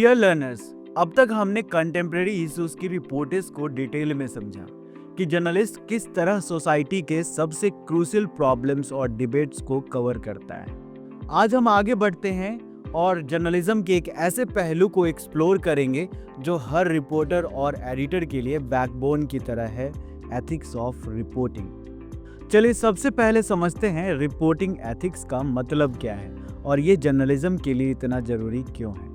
Dear learners, अब तक हमने कंटेम्प्रेरी इश्यूज की रिपोर्ट्स को डिटेल में समझा कि जर्नलिस्ट किस तरह सोसाइटी के सबसे क्रूशियल प्रॉब्लम्स और डिबेट्स को कवर करता है। आज हम आगे बढ़ते हैं और जर्नलिज्म के एक ऐसे पहलू को एक्सप्लोर करेंगे जो हर रिपोर्टर और एडिटर के लिए बैकबोन की तरह है, एथिक्स ऑफ रिपोर्टिंग। चलिए सबसे पहले समझते हैं रिपोर्टिंग एथिक्स का मतलब क्या है और ये जर्नलिज्म के लिए इतना जरूरी क्यों है।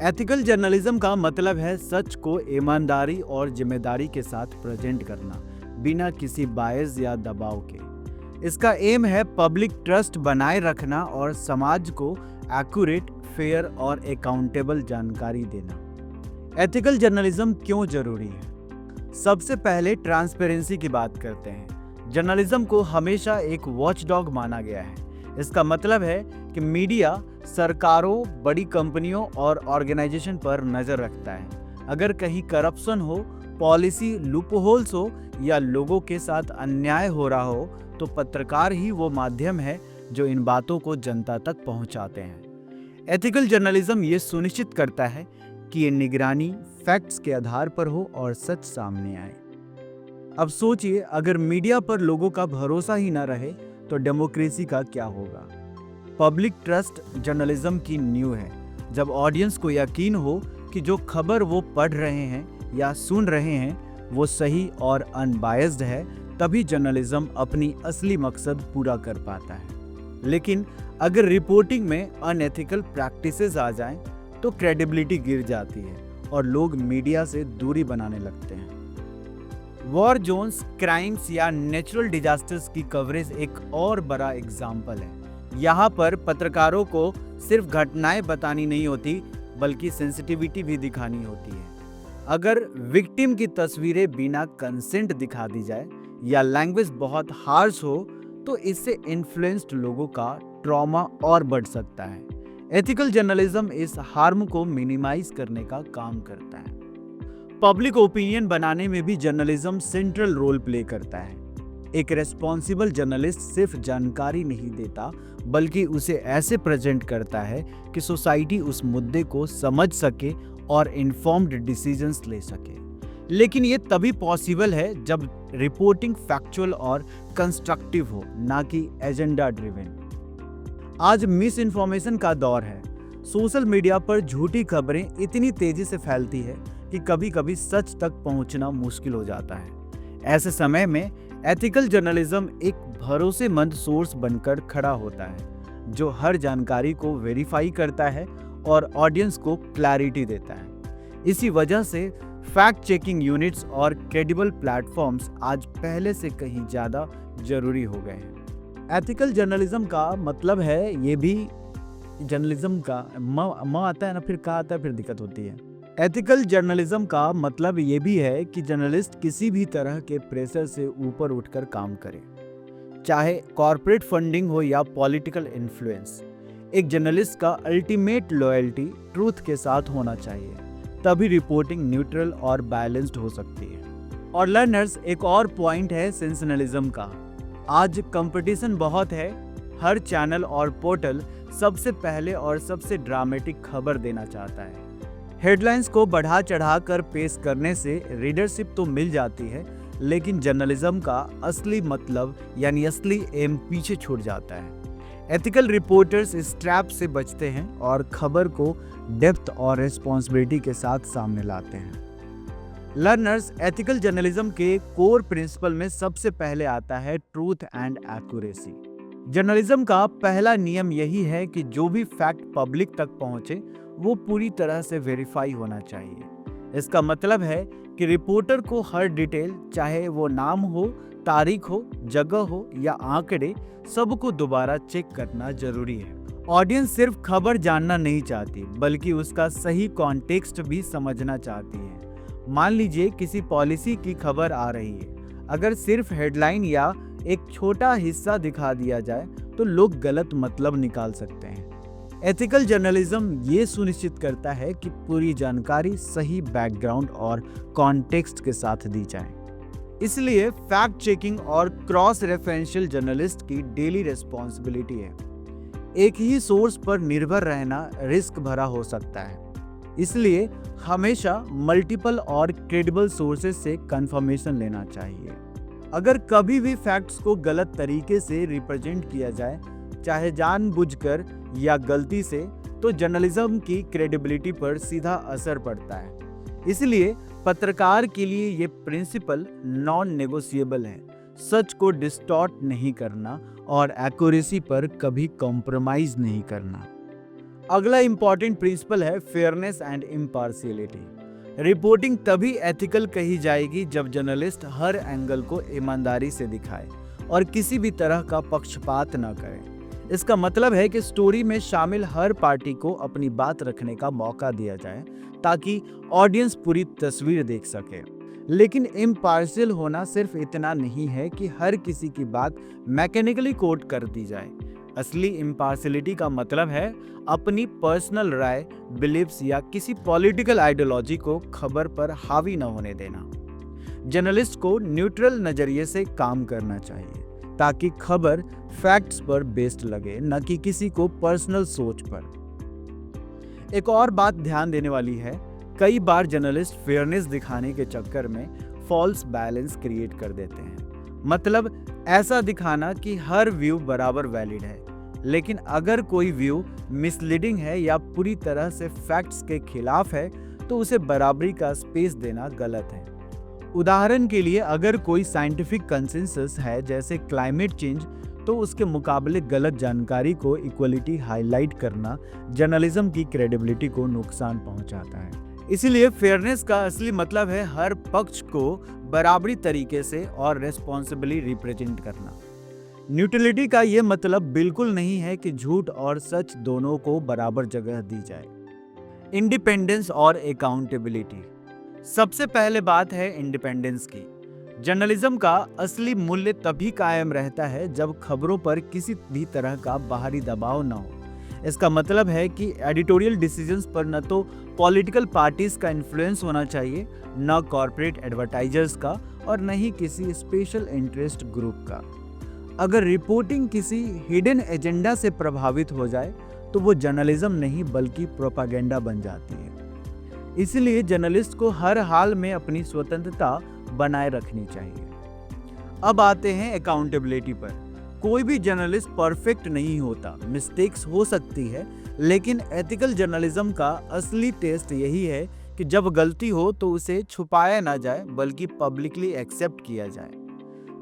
एथिकल जर्नलिज्म का मतलब है सच को ईमानदारी और जिम्मेदारी के साथ प्रेजेंट करना, बिना किसी बायस या दबाव के। इसका एम है पब्लिक ट्रस्ट बनाए रखना और समाज को एक्यूरेट, फेयर और अकाउंटेबल जानकारी देना। एथिकल जर्नलिज्म क्यों जरूरी है? सबसे पहले ट्रांसपेरेंसी की बात करते हैं। जर्नलिज्म को हमेशा एक वॉचडॉग माना गया है। इसका मतलब है कि मीडिया सरकारों, बड़ी कंपनियों और ऑर्गेनाइजेशन पर नजर रखता है। अगर कहीं करप्शन हो, पॉलिसी लूपहोल्स हो या लोगों के साथ अन्याय हो रहा हो तो पत्रकार ही वो माध्यम है जो इन बातों को जनता तक पहुंचाते हैं। एथिकल जर्नलिज्म ये सुनिश्चित करता है कि ये निगरानी फैक्ट्स के आधार पर हो और सच सामने आए। अब सोचिए, अगर मीडिया पर लोगों का भरोसा ही ना रहे तो डेमोक्रेसी का क्या होगा। पब्लिक ट्रस्ट जर्नलिज्म की नींव है। जब ऑडियंस को यकीन हो कि जो खबर वो पढ़ रहे हैं या सुन रहे हैं वो सही और अनबायस्ड है, तभी जर्नलिज्म अपनी असली मकसद पूरा कर पाता है। लेकिन अगर रिपोर्टिंग में अनएथिकल प्रैक्टिसेस आ जाएं, तो क्रेडिबिलिटी गिर जाती है और लोग मीडिया से दूरी बनाने लगते हैं। वॉर जोन्स, क्राइम्स या नेचुरल डिजास्टर्स की कवरेज एक और बड़ा एग्जाम्पल है। यहाँ पर पत्रकारों को सिर्फ घटनाएं बतानी नहीं होती, बल्कि सेंसिटिविटी भी दिखानी होती है। अगर विक्टिम की तस्वीरें बिना कंसेंट दिखा दी जाए या लैंग्वेज बहुत हार्श हो तो इससे इन्फ्लुएंस्ड लोगों का ट्रॉमा और बढ़ सकता है। एथिकल जर्नलिज्म इस हार्म को मिनिमाइज करने का काम करता है। पब्लिक ओपिनियन बनाने में भी जर्नलिज्म सेंट्रल रोल प्ले करता है। एक रेस्पॉन्सिबल जर्नलिस्ट सिर्फ जानकारी नहीं देता, बल्कि उसे ऐसे प्रेजेंट करता है कि सोसाइटी उस मुद्दे को समझ सके और इन्फॉर्म्ड डिसीजंस ले सके। लेकिन ये तभी पॉसिबल है जब रिपोर्टिंग फैक्चुअल और कंस्ट्रक्टिव हो, ना कि एजेंडा ड्रिवन। आज मिस इन्फॉर्मेशन का दौर है। सोशल मीडिया पर झूठी खबरें इतनी तेजी से फैलती है कि कभी-कभी सच तक पहुंचना मुश्किल हो जाता है। ऐसे समय में एथिकल जर्नलिज्म एक भरोसेमंद सोर्स बनकर खड़ा होता है, जो हर जानकारी को वेरीफाई करता है और ऑडियंस को क्लैरिटी देता है। इसी वजह से फैक्ट चेकिंग यूनिट्स और क्रेडिबल प्लेटफॉर्म्स आज पहले से कहीं ज़्यादा जरूरी हो गए हैं। एथिकल जर्नलिज्म का मतलब है, ये भी जर्नलिज्म का म आता है ना, फिर का आता है, फिर दिक्कत होती है। एथिकल जर्नलिज्म का मतलब ये भी है कि जर्नलिस्ट किसी भी तरह के प्रेशर से ऊपर उठकर काम करे, चाहे कॉर्पोरेट फंडिंग हो या पॉलिटिकल इन्फ्लुएंस। एक जर्नलिस्ट का अल्टीमेट लॉयल्टी ट्रूथ के साथ होना चाहिए, तभी रिपोर्टिंग न्यूट्रल और बैलेंस्ड हो सकती है। और लर्नर्स, एक और पॉइंट है सेंसेशनलिज्म का। आज कंपटीशन बहुत है। हर चैनल और पोर्टल सबसे पहले और सबसे ड्रामेटिक खबर देना चाहता है। हेडलाइंस को बढ़ा चढ़ाकर पेश करने से रीडरशिप तो मिल जाती है, लेकिन जर्नलिज्म का असली मतलब यानी असली एम पीछे छूट जाता है। एथिकल रिपोर्टर्स इस ट्रैप से बचते हैं और खबर को डेप्थ और रिस्पॉन्सिबिलिटी के साथ सामने लाते हैं। लर्नर्स, एथिकल जर्नलिज्म के कोर प्रिंसिपल में सबसे पहले आता है ट्रूथ एंड एक्यूरेसी। जर्नलिज्म का पहला नियम यही है कि जो भी फैक्ट पब्लिक तक पहुंचे वो पूरी तरह से वेरीफाई होना चाहिए। इसका मतलब है कि रिपोर्टर को हर डिटेल, चाहे वो नाम हो, तारीख हो, जगह हो या आंकड़े, सबको दोबारा चेक करना जरूरी है। ऑडियंस सिर्फ खबर जानना नहीं चाहती, बल्कि उसका सही कॉन्टेक्स्ट भी समझना चाहती है। मान लीजिए किसी पॉलिसी की खबर आ रही है, अगर सिर्फ हेडलाइन या एक छोटा हिस्सा दिखा दिया जाए तो लोग गलत मतलब निकाल सकते हैं। एथिकल जर्नलिज्म ये सुनिश्चित करता है कि पूरी जानकारी सही बैकग्राउंड और कॉन्टेक्स्ट के साथ दी जाए। इसलिए फैक्ट चेकिंग और क्रॉस रेफरेंशियल जर्नलिस्ट की डेली रिस्पॉन्सिबिलिटी है। एक ही सोर्स पर निर्भर रहना रिस्क भरा हो सकता है। इसलिए हमेशा मल्टीपल और क्रेडिबल सोर्सेज से कंफर्मेशन लेना चाहिए। अगर कभी भी फैक्ट्स को गलत तरीके से रिप्रेजेंट किया जाए, चाहे जानबूझकर या गलती से, तो जर्नलिज्म की क्रेडिबिलिटी पर सीधा असर पड़ता है। इसलिए पत्रकार के लिए ये प्रिंसिपल नॉन नेगोशिएबल है। सच को डिस्टॉर्ट नहीं करना और एक्यूरेसी पर कभी कॉम्प्रोमाइज नहीं करना। अगला इंपॉर्टेंट प्रिंसिपल है फेयरनेस एंड इम्पार्शियलिटी। रिपोर्टिंग तभी एथिकल कही जाएगी जब जर्नलिस्ट हर एंगल को ईमानदारी से दिखाए और किसी भी तरह का पक्षपात न करे। इसका मतलब है कि स्टोरी में शामिल हर पार्टी को अपनी बात रखने का मौका दिया जाए ताकि ऑडियंस पूरी तस्वीर देख सके। लेकिन इम्पार्शियल होना सिर्फ इतना नहीं है कि हर किसी की बात मैकेनिकली कोट कर दी जाए। असली इम्पार्शियलिटी का मतलब है अपनी पर्सनल राय, बिलीव्स या किसी पॉलिटिकल आइडियोलॉजी को खबर पर हावी न होने देना। जर्नलिस्ट को न्यूट्रल नजरिए से काम करना चाहिए ताकि खबर फैक्ट्स पर बेस्ड लगे, न कि किसी को पर्सनल सोच पर। एक और बात ध्यान देने वाली है, कई बार जर्नलिस्ट फेयरनेस दिखाने के चक्कर में फॉल्स बैलेंस क्रिएट कर देते हैं। मतलब ऐसा दिखाना कि हर व्यू बराबर वैलिड है, लेकिन अगर कोई व्यू मिसलीडिंग है या पूरी तरह से फैक्ट्स के खिलाफ है तो उसे बराबरी का स्पेस देना गलत है। उदाहरण के लिए, अगर कोई साइंटिफिक कंसेंसस है जैसे क्लाइमेट चेंज, तो उसके मुकाबले गलत जानकारी को इक्वलिटी हाईलाइट करना जर्नलिज्म की क्रेडिबिलिटी को नुकसान पहुंचाता है। इसीलिए फेयरनेस का असली मतलब है हर पक्ष को बराबरी तरीके से और रेस्पॉन्सिबली रिप्रेजेंट करना। न्यूट्रलिटी का यह मतलब बिल्कुल नहीं है कि झूठ और सच दोनों को बराबर जगह दी जाए। इंडिपेंडेंस और अकाउंटेबिलिटी। सबसे पहले बात है इंडिपेंडेंस की। जर्नलिज्म का असली मूल्य तभी कायम रहता है जब खबरों पर किसी भी तरह का बाहरी दबाव न हो। इसका मतलब है कि एडिटोरियल डिसीजंस पर न तो पॉलिटिकल पार्टीज का इन्फ्लुएंस होना चाहिए, न कॉर्पोरेट एडवर्टाइजर्स का, और न ही किसी स्पेशल इंटरेस्ट ग्रुप का। अगर रिपोर्टिंग किसी हिडन एजेंडा से प्रभावित हो जाए तो वो जर्नलिज्म नहीं बल्कि प्रोपागेंडा बन जाती है। इसलिए जर्नलिस्ट को हर हाल में अपनी स्वतंत्रता बनाए रखनी चाहिए। अब आते हैं अकाउंटेबिलिटी पर। कोई भी जर्नलिस्ट परफेक्ट नहीं होता, मिस्टेक्स हो सकती है, लेकिन एथिकल जर्नलिज्म का असली टेस्ट यही है कि जब गलती हो तो उसे छुपाया ना जाए बल्कि पब्लिकली एक्सेप्ट किया जाए।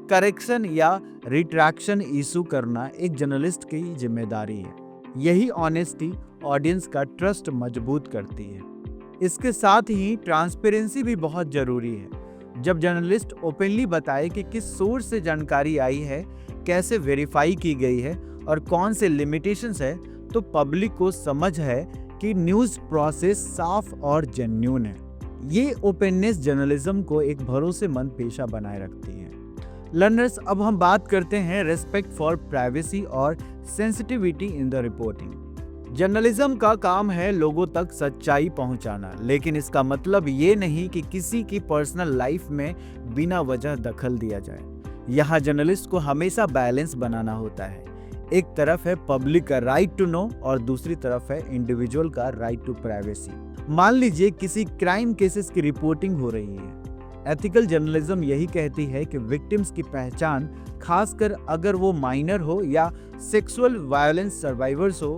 करेक्शन या रिट्रैक्शन इशू करना एक जर्नलिस्ट की जिम्मेदारी है। यही ऑनेस्टी ऑडियंस का ट्रस्ट मजबूत करती है। इसके साथ ही ट्रांसपेरेंसी भी बहुत जरूरी है। जब जर्नलिस्ट ओपनली बताए कि किस सोर्स से जानकारी आई है, कैसे वेरीफाई की गई है और कौन से लिमिटेशंस है, तो पब्लिक को समझ है कि न्यूज़ प्रोसेस साफ और जेन्युइन है। ये ओपननेस जर्नलिज्म को एक भरोसेमंद पेशा बनाए रखती है। लर्नर्स, अब हम बात करते हैं रेस्पेक्ट फॉर प्राइवेसी और sensitivity in the reporting. Journalism का काम है लोगों तक सच्चाई पहुंचाना, लेकिन इसका मतलब ये नहीं कि किसी की पर्सनल लाइफ में बिना वजह दखल दिया जाए। यहाँ जर्नलिस्ट को हमेशा बैलेंस बनाना होता है। एक तरफ है पब्लिक का राइट टू नो और दूसरी तरफ है इंडिविजुअल का राइट टू प्राइवेसी। मान लीजिए किसी क्राइम केसेस की रिपोर्टिंग हो रही है। एथिकल जर्नलिज्म यही कहती है कि विक्टिम्स की पहचान, खासकर अगर वो माइनर हो या सेक्सुअल वायलेंस सर्वाइवर्स हो,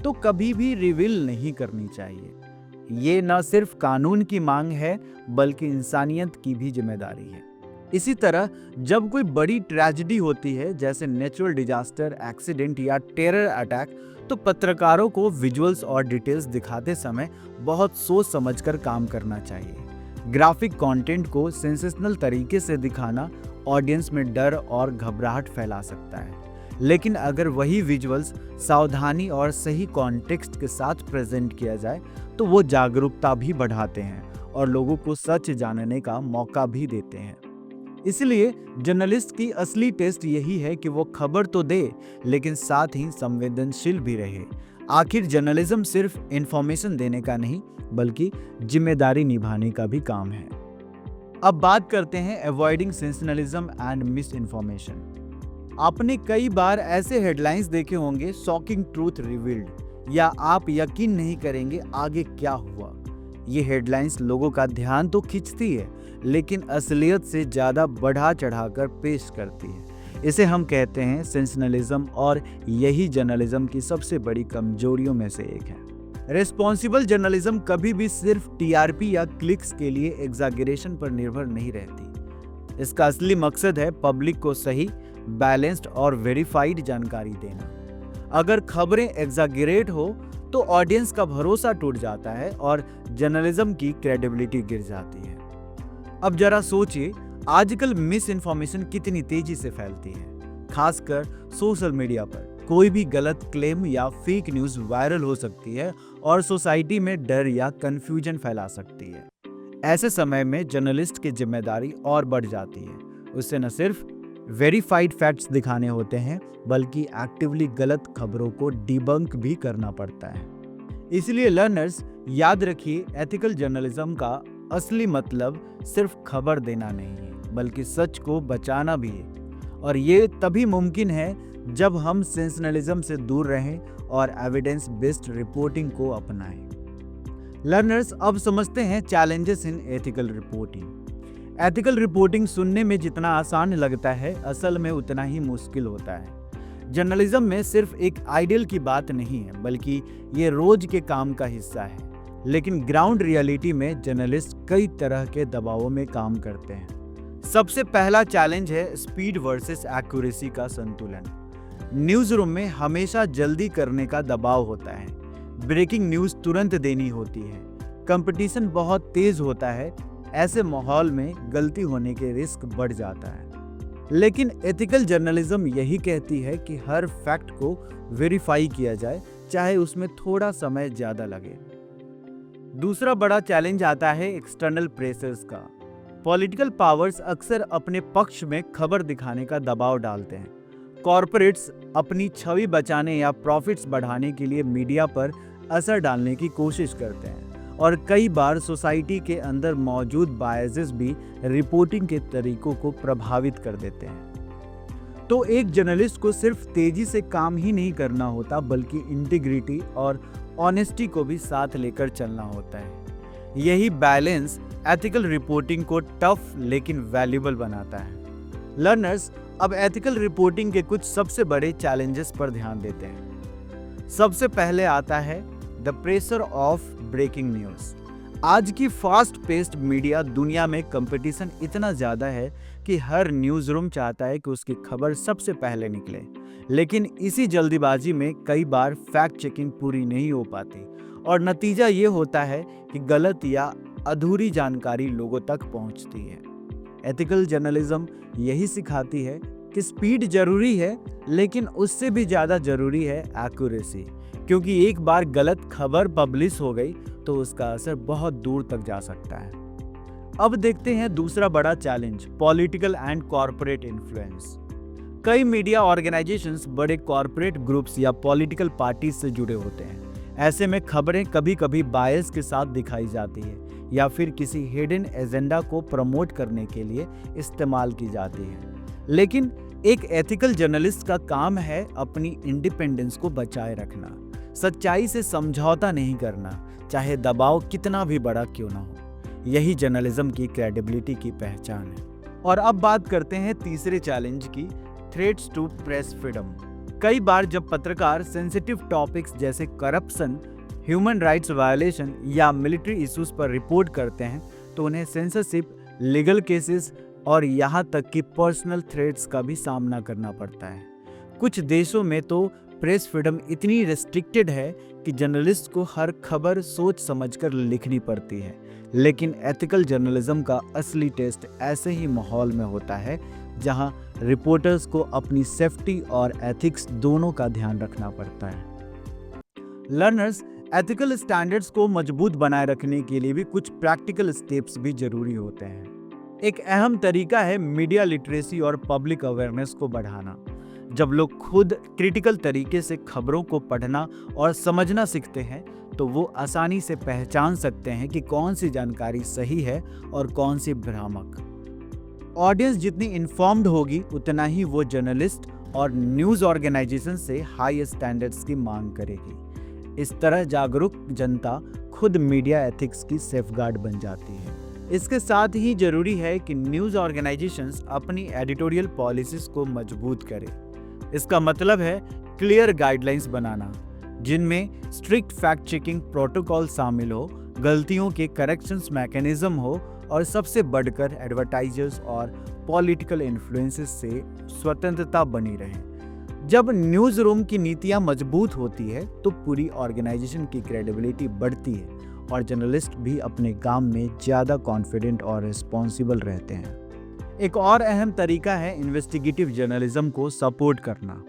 तो कभी भी रिवील नहीं करनी चाहिए। ये न सिर्फ कानून की मांग है बल्कि इंसानियत की भी जिम्मेदारी है। इसी तरह जब कोई बड़ी ट्रेजेडी होती है जैसे नेचुरल डिजास्टर, एक्सीडेंट या टेरर अटैक, तो पत्रकारों को विजुअल्स और डिटेल्स दिखाते समय बहुत सोच समझकर काम करना चाहिए। ग्राफिक कंटेंट को सेंसेशनल तरीके से दिखाना ऑडियंस में डर और घबराहट फैला सकता है, लेकिन अगर वही विजुअल्स सावधानी और सही कॉन्टेक्स्ट के साथ प्रेजेंट किया जाए तो वो जागरूकता भी बढ़ाते हैं और लोगों को सच जानने का मौका भी देते हैं। इसलिए जर्नलिस्ट की असली टेस्ट यही है कि वो खबर तो दे लेकिन साथ ही संवेदनशील भी रहे। आखिर जर्नलिज्म सिर्फ इंफॉर्मेशन देने का नहीं बल्कि जिम्मेदारी निभाने का भी काम है। अब बात करते हैं avoiding sensationalism and miss information. आपने कई बार ऐसे हेडलाइंस देखे होंगे, शॉकिंग ट्रूथ रिवील्ड, या आप यकीन नहीं करेंगे आगे क्या हुआ। ये हेडलाइंस लोगों का ध्यान तो खींचती है, लेकिन असलियत से ज़्यादा बढ़ा चढ़ाकर पेश करती है। इसे हम कहते हैं सेंसेशनलिज्म, और यही जर्नलिज्म की सबसे बड़ी कमजोरियों में से एक है। रिस्पॉन्सिबल जर्नलिज्म कभी भी सिर्फ टीआरपी या क्लिक्स के लिए एग्जैगरेशन पर निर्भर नहीं रहती। इसका असली मकसद है पब्लिक को सही, बैलेंस्ड और वेरीफाइड जानकारी देना। अगर खबरें एग्जैगरेट हो तो ऑडियंस का भरोसा टूट जाता है और जर्नलिज्म की क्रेडिबिलिटी गिर जाती है। अब जरा सोचिए, आजकल मिस इन्फॉर्मेशन कितनी तेजी से फैलती है, खासकर सोशल मीडिया पर। कोई भी गलत क्लेम या फेक न्यूज वायरल हो सकती है और सोसाइटी में डर या कंफ्यूजन फैला सकती है। ऐसे समय में जर्नलिस्ट की जिम्मेदारी और बढ़ जाती है। उसे न सिर्फ वेरीफाइड फैक्ट्स दिखाने होते हैं, बल्कि एक्टिवली गलत खबरों को डिबंक भी करना पड़ता है। इसलिए लर्नर्स, याद रखिए, एथिकल जर्नलिज्म का असली मतलब सिर्फ खबर देना नहीं है, बल्कि सच को बचाना भी है। और ये तभी मुमकिन है जब हम सेंसेशनलिज्म से दूर रहें और एविडेंस बेस्ड रिपोर्टिंग को अपनाएं। लर्नर्स, अब समझते हैं challenges in ethical reporting. Ethical reporting सुनने में जितना आसान लगता है, असल में उतना ही मुश्किल होता है। जर्नलिज्म में सिर्फ एक आइडियल की बात नहीं है, बल्कि ये रोज के काम का हिस्सा है। लेकिन ग्राउंड रियलिटी में जर्नलिस्ट कई तरह के दबावों में काम करते हैं। सबसे पहला चैलेंज है स्पीड वर्सेस एक्यूरेसी का संतुलन। न्यूज़ रूम में हमेशा जल्दी करने का दबाव होता है। ब्रेकिंग न्यूज़ तुरंत देनी होती है। कंपटीशन बहुत तेज होता है। ऐसे माहौल में गलती होने के रिस्क बढ़ जाता है। लेकिन एथिकल जर्नलिज्म यही कहती है कि हर फैक्ट को वेरीफाई किया जाए, चाहे उसमें थोड़ा समय ज़्यादा लगे। दूसरा बड़ा चैलेंज आता है एक्सटर्नल प्रेशर्स का। पॉलिटिकल पावर्स अक्सर अपने पक्ष में खबर दिखाने का दबाव डालते हैं। कॉरपोरेट्स अपनी छवि बचाने या प्रॉफिट्स बढ़ाने के लिए मीडिया पर असर डालने की कोशिश करते हैं, और कई बार सोसाइटी के अंदर मौजूद बायसेस भी रिपोर्टिंग के तरीकों को प्रभावित कर देते हैं। तो एक जर्नलिस्ट को सिर्फ तेजी से काम ही नहीं करना होता, बल्कि इंटीग्रिटी और ऑनेस्टी को भी साथ लेकर चलना होता है। यही बैलेंस एथिकल रिपोर्टिंग को टफ लेकिन वैल्यूएबल बनाता है। लर्नर्स, अब एथिकल रिपोर्टिंग के कुछ सबसे बड़े चैलेंजेस पर ध्यान देते हैं। सबसे पहले आता है the pressure of breaking news. आज की फास्ट पेस्ड मीडिया दुनिया में कंपटीशन इतना ज़्यादा है कि हर न्यूज़ रूम चाहता है कि उसकी खबर सबसे पहले निकले। लेकिन इसी जल्दीबाजी में कई बार फैक्ट चेकिंग पूरी नहीं हो पाती, और नतीजा ये होता है कि गलत या अधूरी जानकारी लोगों तक पहुंचती है। एथिकल जर्नलिज्म यही सिखाती है कि स्पीड जरूरी है, लेकिन उससे भी ज़्यादा जरूरी है एक्यूरेसी, क्योंकि एक बार गलत खबर पब्लिश हो गई तो उसका असर बहुत दूर तक जा सकता है। अब देखते हैं दूसरा बड़ा challenge, political and corporate influence. कई मीडिया ऑर्गेनाइजेशंस बड़े कॉर्पोरेट ग्रुप्स या पॉलिटिकल पार्टीज से जुड़े होते हैं। ऐसे में खबरें कभी कभी बायस के साथ दिखाई जाती है या फिर किसी हिडन एजेंडा को प्रमोट करने के लिए इस्तेमाल की जाती है। लेकिन एक एथिकल जर्नलिस्ट का काम है अपनी इंडिपेंडेंस को बचाए रखना, सच्चाई से समझौता नहीं करना, चाहे दबाव कितना भी बड़ा क्यों ना हो। यही जर्नलिज्म की क्रेडिबिलिटी की पहचान है। और अब बात करते हैं तीसरे चैलेंज की, थ्रेट्स टू प्रेस फ्रीडम। कई बार जब पत्रकार सेंसिटिव टॉपिक्स जैसे करप्शन, ह्यूमन राइट्स वायलेशन या मिलिट्री इश्यूज पर रिपोर्ट करते हैं, तो उन्हें सेंसरशिप, लीगल केसेस और यहाँ तक कि पर्सनल थ्रेट्स का भी सामना करना पड़ता है। कुछ देशों में तो प्रेस फ्रीडम इतनी रेस्ट्रिक्टेड है कि जर्नलिस्ट को हर खबर सोच समझकर लिखनी पड़ती है। लेकिन एथिकल जर्नलिज्म का असली टेस्ट ऐसे ही माहौल में होता है जहां रिपोर्टर्स को अपनी सेफ्टी और एथिक्स दोनों का ध्यान रखना पड़ता है। लर्नर्स, एथिकल स्टैंडर्ड्स को मजबूत बनाए रखने के लिए भी कुछ प्रैक्टिकल स्टेप्स भी जरूरी होते हैं। एक अहम तरीका है मीडिया लिटरेसी और पब्लिक अवेयरनेस को बढ़ाना। जब लोग खुद क्रिटिकल तरीके से खबरों को पढ़ना और समझना सीखते हैं, तो वो आसानी से पहचान सकते हैं कि कौन सी जानकारी सही है और कौन सी भ्रामक। ऑडियंस जितनी इन्फॉर्म्ड होगी, उतना ही वो जर्नलिस्ट और न्यूज़ ऑर्गेनाइजेशन से हाई स्टैंडर्ड्स की मांग करेगी। इस तरह जागरूक जनता खुद मीडिया एथिक्स की सेफगार्ड बन जाती है। इसके साथ ही जरूरी है कि न्यूज़ ऑर्गेनाइजेशंस अपनी एडिटोरियल पॉलिसीज को मजबूत करें। इसका मतलब है क्लियर गाइडलाइंस बनाना, जिनमें स्ट्रिक्ट फैक्ट चेकिंग प्रोटोकॉल शामिल हो, गलतियों के करेक्शंस मैकेनिज्म हो और सबसे बढ़कर एडवर्टाइजर्स और पॉलिटिकल इन्फ्लुएंसेस से स्वतंत्रता बनी रहे। जब न्यूज़ रूम की नीतियां मजबूत होती है तो पूरी ऑर्गेनाइजेशन की क्रेडिबिलिटी बढ़ती है और जर्नलिस्ट भी अपने काम में ज़्यादा कॉन्फिडेंट और रिस्पॉन्सिबल रहते हैं। एक और अहम तरीका है इन्वेस्टिगेटिव जर्नलिज्म को सपोर्ट करना।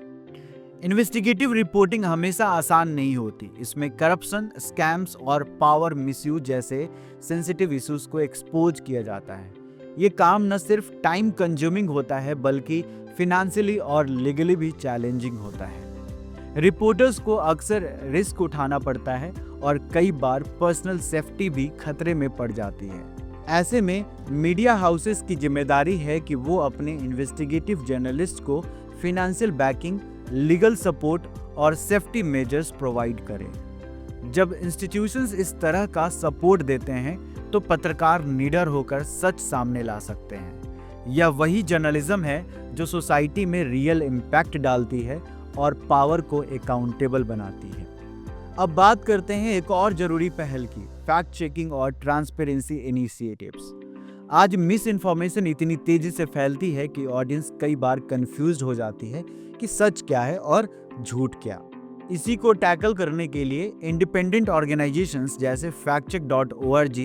इन्वेस्टिगेटिव रिपोर्टिंग हमेशा आसान नहीं होती। इसमें करप्शन, स्कैम्स और पावर मिसयूज जैसे सेंसिटिव इश्यूज को एक्सपोज किया जाता है। ये काम न सिर्फ टाइम कंज्यूमिंग होता है बल्कि फिनेंशियली और लीगली भी चैलेंजिंग होता है। रिपोर्टर्स को अक्सर रिस्क उठाना पड़ता है और कई बार पर्सनल सेफ्टी भी खतरे में पड़ जाती है। ऐसे में मीडिया हाउसेस की जिम्मेदारी है कि वो अपने इन्वेस्टिगेटिव जर्नलिस्ट को फिनेंशियल बैकिंग, लीगल सपोर्ट और सेफ्टी मेजर्स प्रोवाइड करें। जब इंस्टीट्यूशंस इस तरह का सपोर्ट देते हैं तो पत्रकार निडर होकर सच सामने ला सकते हैं। यह वही जर्नलिज्म है जो सोसाइटी में रियल इम्पैक्ट डालती है और पावर को अकाउंटेबल बनाती है। अब बात करते हैं एक और जरूरी पहल की, फैक्ट चेकिंग और ट्रांसपेरेंसी इनिशिएटिव्स। आज मिस इन्फॉर्मेशन इतनी तेजी से फैलती है कि ऑडियंस कई बार कंफ्यूज्ड हो जाती है कि सच क्या है और झूठ क्या। इसी को टैकल करने के लिए इंडिपेंडेंट ऑर्गेनाइजेशंस जैसे factcheck.org,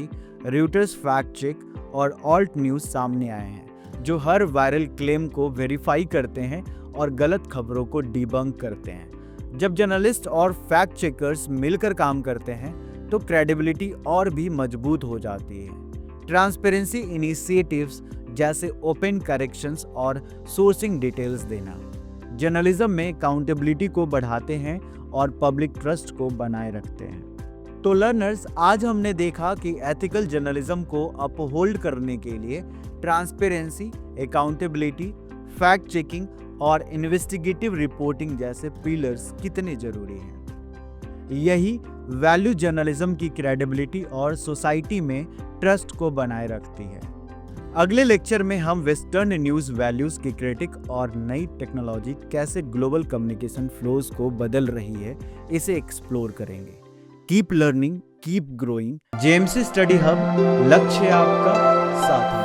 Reuters फैक्ट चेक और ऑल्ट न्यूज़ सामने आए हैं, जो हर वायरल क्लेम को वेरीफाई करते हैं और गलत खबरों को डिबंक करते हैं। जब जर्नलिस्ट और फैक्ट चेकर्स मिलकर काम करते हैं तो क्रेडिबिलिटी और भी मजबूत हो जाती है। ट्रांसपेरेंसी इनिशिएटिव्स जैसे ओपन करेक्शंस और सोर्सिंग डिटेल्स देना जर्नलिज्म में अकाउंटेबिलिटी को बढ़ाते हैं और पब्लिक ट्रस्ट को बनाए रखते हैं। तो लर्नर्स, आज हमने देखा कि एथिकल जर्नलिज्म को अपहोल्ड करने के लिए ट्रांसपेरेंसी, अकाउंटेबिलिटी, फैक्ट चेकिंग और इन्वेस्टिगेटिव रिपोर्टिंग जैसे पिलर्स कितने जरूरी हैं। यही वैल्यू जर्नलिज्म की क्रेडिबिलिटी और सोसाइटी में ट्रस्ट को बनाए रखती है। अगले लेक्चर में हम वेस्टर्न न्यूज़ वैल्यूज की क्रिटिक और नई टेक्नोलॉजी कैसे ग्लोबल कम्युनिकेशन फ्लोज को बदल रही है, इसे एक्सप्लोर करेंगे। Keep learning, keep growing. JMC study hub, लक्ष्य है आपका साथ।